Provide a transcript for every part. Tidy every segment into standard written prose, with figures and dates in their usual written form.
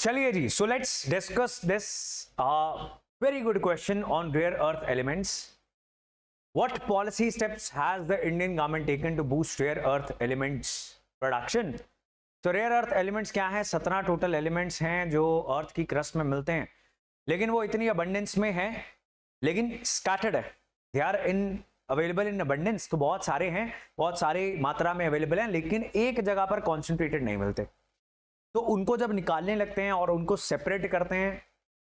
चलिए जी, so let's discuss this very good question on rare earth elements. What policy steps has the Indian government taken to boost rare earth elements production? तो rare earth elements क्या है? 17 total elements हैं जो अर्थ की crust में मिलते हैं, लेकिन वो इतनी अबंडेंस में है, लेकिन स्कैटर्ड है. They are in available in abundance, तो बहुत सारे हैं, बहुत सारे मात्रा में अवेलेबल हैं, लेकिन एक जगह पर कॉन्सेंट्रेटेड नहीं मिलते. तो उनको जब निकालने लगते हैं और उनको सेपरेट करते हैं,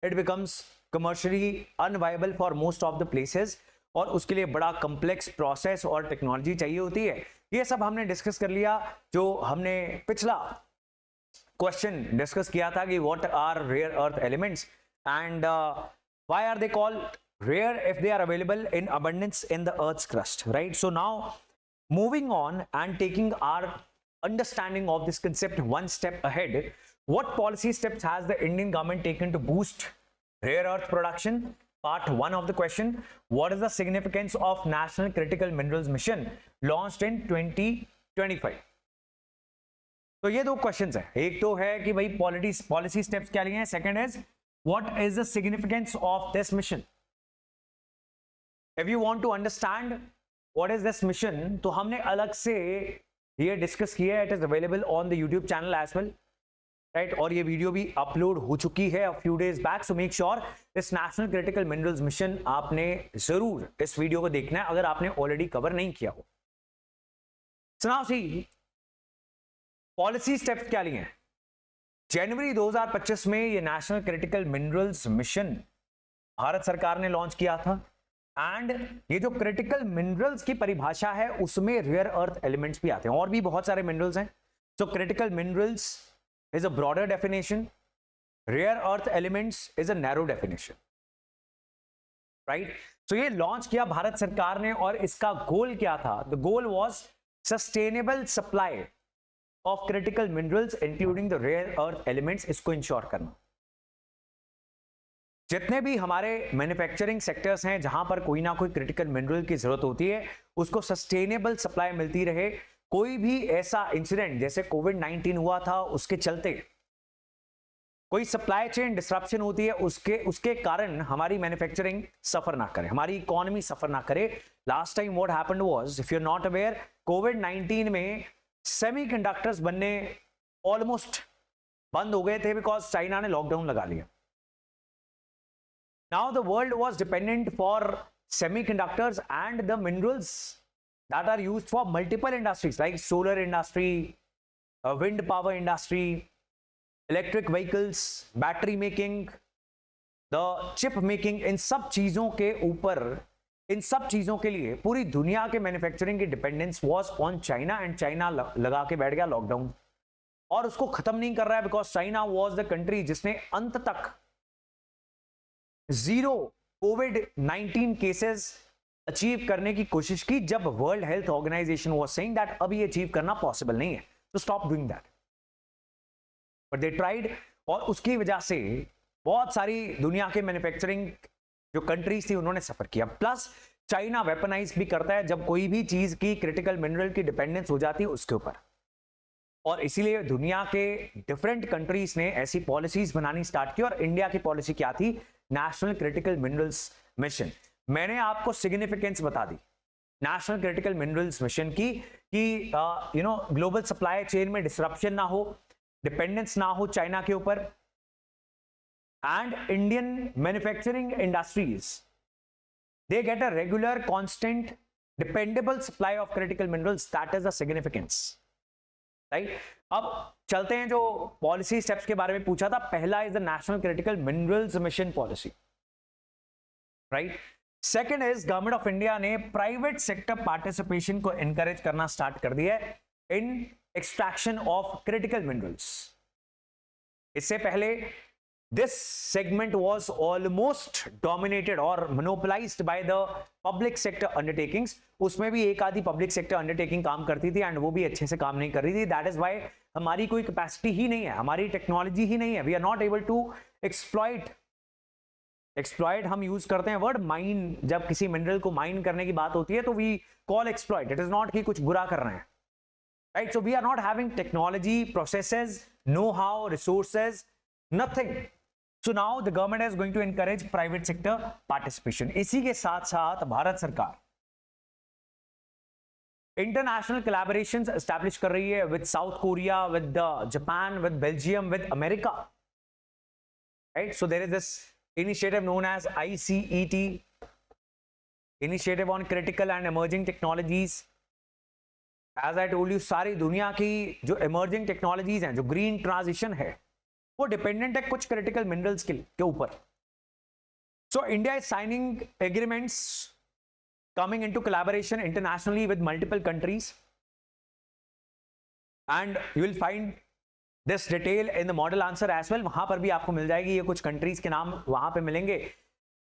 it becomes commercially unviable for most of the places, और उसके लिए बड़ा कॉम्प्लेक्स प्रोसेस और टेक्नोलॉजी चाहिए होती है. ये सब हमने डिस्कस कर लिया. जो हमने पिछला क्वेश्चन डिस्कस किया था कि what are rare earth elements and why are they called rare if they are available in abundance in the earth's crust, right? So now moving on and taking our understanding of this concept one step ahead, what policy steps has the Indian government taken to boost rare earth production? Part 1 of the question, what is the significance of National Critical Minerals Mission launched in 2025? तो ये दो questions है. एक तो है कि भाई policy steps क्या लिए हैं, second is what is the significance of this mission. If you want to understand what is this mission, तो हमने अलग से ये डिस्कस किया है. It is available on the YouTube channel as well, right? और ये वीडियो भी अपलोड हो चुकी है a few days back. So make sure इस नेशनल क्रिटिकल मिनरल्स मिशन आपने जरूर इस वीडियो को देखना है अगर आपने ऑलरेडी कवर नहीं किया हो. So now see, policy steps क्या लिए हैं. जनवरी 2025 में ये national critical minerals mission Bharat सरकार ने लॉन्च किया था. एंड ये जो क्रिटिकल मिनरल्स की परिभाषा है उसमें रेयर अर्थ एलिमेंट्स भी आते हैं, और भी बहुत सारे मिनरल्स हैं. So critical minerals is a broader definition, rare earth elements is a narrow definition, right? So ये लॉन्च किया भारत सरकार ने, और इसका गोल क्या था? The goal was sustainable supply of critical minerals including the rare earth elements. इसको ensure करना. जितने भी हमारे मैन्युफैक्चरिंग सेक्टर्स हैं जहां पर कोई ना कोई क्रिटिकल मिनरल की जरूरत होती है, उसको सस्टेनेबल सप्लाई मिलती रहे. कोई भी ऐसा इंसिडेंट जैसे कोविड-19 हुआ था, उसके चलते कोई सप्लाई चेन डिसरप्शन होती है, उसके कारण हमारी मैन्युफैक्चरिंग सफर ना करे, हमारी इकोनॉमी सफर ना करे. Last time what happened was, if you are not aware, covid में सेमीकंडक्टर्स बनने ऑलमोस्ट बंद हो गए थे बिकॉज चाइना ने लॉकडाउन लगा लिया. Now the world was dependent for semiconductors and the minerals that are used for multiple industries like solar industry, wind power industry, electric vehicles, battery making, the chip making. इन सब चीजों के ऊपर, इन सब चीजों के लिए पूरी दुनिया के मैन्युफैक्चरिंग की dependence was on China, and China लगा के बैठ गया लॉकडाउन, और उसको खत्म नहीं कर रहा है because China was the country जिसने अंत तक जीरो कोविड-19 केसेस अचीव करने की कोशिश की, जब World Health Organization was saying that अभी अचीव करना पॉसिबल नहीं है, तो stop doing that. But they tried, और उसकी वजह से बहुत सारी दुनिया के मैन्युफैक्चरिंग जो कंट्रीज थी उन्होंने सफर किया. प्लस चाइना वेपनाइज भी करता है जब कोई भी चीज की क्रिटिकल मिनरल की डिपेंडेंस हो जाती है उसके ऊपर, और इसीलिए दुनिया के डिफरेंट कंट्रीज ने ऐसी पॉलिसीज बनानी स्टार्ट की. और इंडिया की पॉलिसी क्या थी? National critical minerals mission. मैंने आपको सिग्निफिकेंस बता दी नेशनल क्रिटिकल मिनरल्स मिशन की कि ग्लोबल सप्लाई चेन में डिसरप्शन ना हो, डिपेंडेंस ना हो चाइना के ऊपर, and Indian manufacturing industries they get a regular constant dependable supply of critical minerals. That is the significance, right? अब चलते हैं जो पॉलिसी स्टेप्स के बारे में पूछा था. पहला is the national critical minerals mission policy, right? Second is government of India ने प्राइवेट सेक्टर पार्टिसिपेशन को एनकरेज करना स्टार्ट कर दिया है in extraction of critical minerals. इससे पहले this segment was almost dominated और monopolised by the public sector undertakings. उसमें भी एक आधी पब्लिक सेक्टर अंडरटेकिंग काम करती थी, एंड वो भी अच्छे से काम नहीं कर रही थी. दैट इज व्हाई हमारी कोई कैपेसिटी ही नहीं है, हमारी टेक्नोलॉजी ही नहीं है. We are not able to exploit हम यूज करते हैं वर्ड माइन. जब किसी मिनरल को माइन करने की बात होती है तो we call exploit. It is not कि कुछ बुरा कर रहे हैं, right? So we are not having technology, processes, know how, resources, nothing. So now the government is going to encourage private sector participation. इसी के साथ साथ भारत सरकार इंटरनेशनल collaborations establish कर रही है with South Korea, with Japan, with Belgium, with America. Right? So there is this initiative known as ICET, Initiative on Critical and Emerging Technologies. As I told you, सारी दुनिया की जो emerging technologies हैं, जो green transition है, वो dependent है कुछ क्रिटिकल मिनरल्स के ऊपर. So India is signing agreements coming into collaboration internationally with multiple countries, and you will find this detail in the model answer as well. वहां पर भी आपको मिल जाएगी, ये कुछ कंट्रीज के नाम वहां पे मिलेंगे.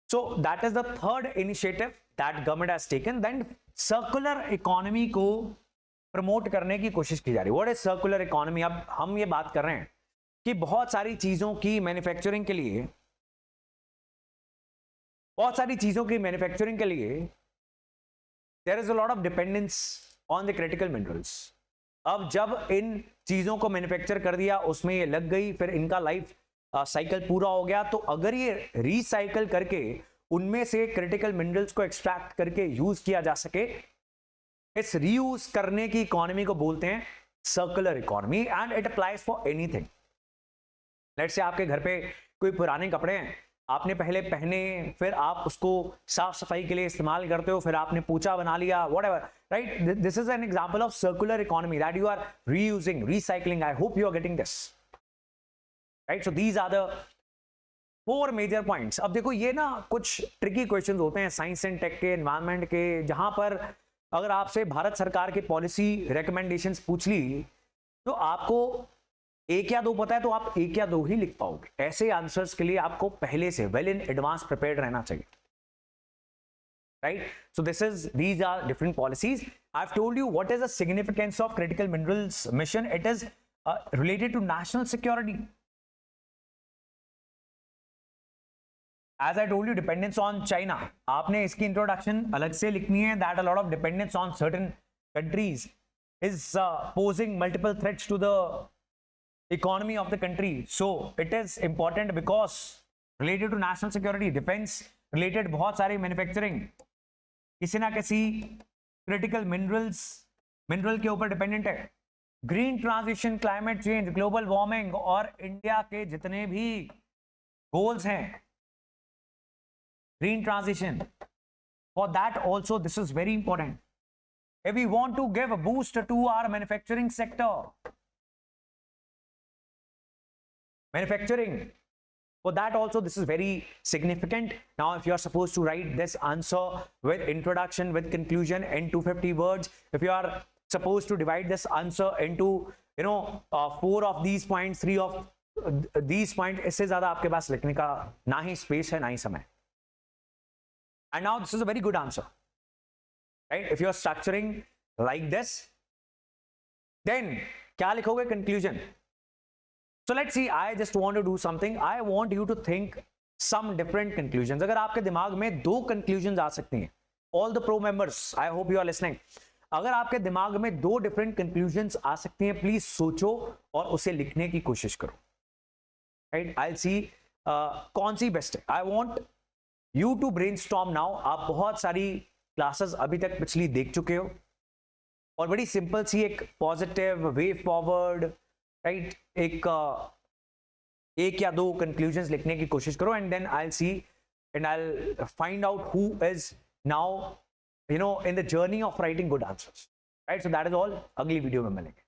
So that is the third initiative that government has taken. Then circular economy को प्रमोट करने की कोशिश की जा रही है. What is circular economy? अब हम ये बात कर रहे हैं कि बहुत सारी चीजों की मैन्युफैक्चरिंग के लिए there is a lot of dependence on the critical minerals. अब जब इन चीजों को मैन्युफैक्चर कर दिया, उसमें ये लग गई, फिर इनका लाइफ साइकिल पूरा हो गया, तो अगर ये रिसाइकल करके उनमें से क्रिटिकल मिनरल्स को एक्सट्रैक्ट करके यूज किया जा सके, इस रीयूज करने की इकोनॉमी को बोलते हैं circular economy, and it applies for anything. Let's say आपके घर पे कोई पुराने कपड़े हैं, आपने पहले पहने, फिर आप उसको साफ सफाई के लिए इस्तेमाल करते हो, फिर आपने पोछा बना लिया, whatever, right? This is an example of circular economy that you are reusing, recycling. I hope you are getting this, right? So these are the 4 major points. अब देखो, ये ना कुछ ट्रिकी क्वेश्चंस होते हैं साइंस एंड टेक के, environment के, जहां पर अगर आपसे भारत सरकार के पॉलिसी रिकमेंडेशंस पूछ ली तो आपको एक या दो पता है, तो आप एक या दो ही लिख पाओगे. ऐसे आंसर्स के लिए आपको पहले से वेल इन एडवांस प्रिपेयर्ड रहना चाहिए, right? So these are different policies. I've told you what is the significance of critical minerals mission. It is related to national security. As I told you, dependence on China. आपने इसकी introduction अलग से लिखनी है. That a lot of dependence on certain countries is posing multiple threats to the economy of the country. So it is important because related to national security, defense related बहुत सारी manufacturing किसी ना किसी critical mineral के ऊपर dependent है. Green transition, climate change, global warming और India के जितने भी गोल्स हैं, green transition, for that also this is very important. If we want to give a boost to our manufacturing sector, for that also this is very significant. Now if you are supposed to write this answer with introduction, with conclusion in 250 words, if you are supposed to divide this answer into 4 of these points, 3 of these points, इससे ज्यादा आपके पास लिखने का ना ही space है ना ही समय. And now this is a very good answer, right? If you are structuring like this, then क्या लिखोगे? Conclusion. So let's see, I just want to do something. I want you to think some different conclusions. अगर आपके दिमाग में 2 conclusions आ सकती हैं, all the pro members, I hope you are listening. अगर आपके दिमाग में 2 different conclusions आ सकती हैं, प्लीज सोचो और उसे लिखने की कोशिश करो, right? I'll see कौन सी बेस्ट है. I want you to brainstorm now. आप बहुत सारी क्लासेस अभी तक पिछली देख चुके हो और बड़ी सिंपल सी एक पॉजिटिव वे फॉरवर्ड, राइट, एक या 2 कंक्लूजन्स लिखने की कोशिश करो, and then I will see and I will find out who is now in the journey of writing good answers, right? So that is all. अगली video में मिलेंगे.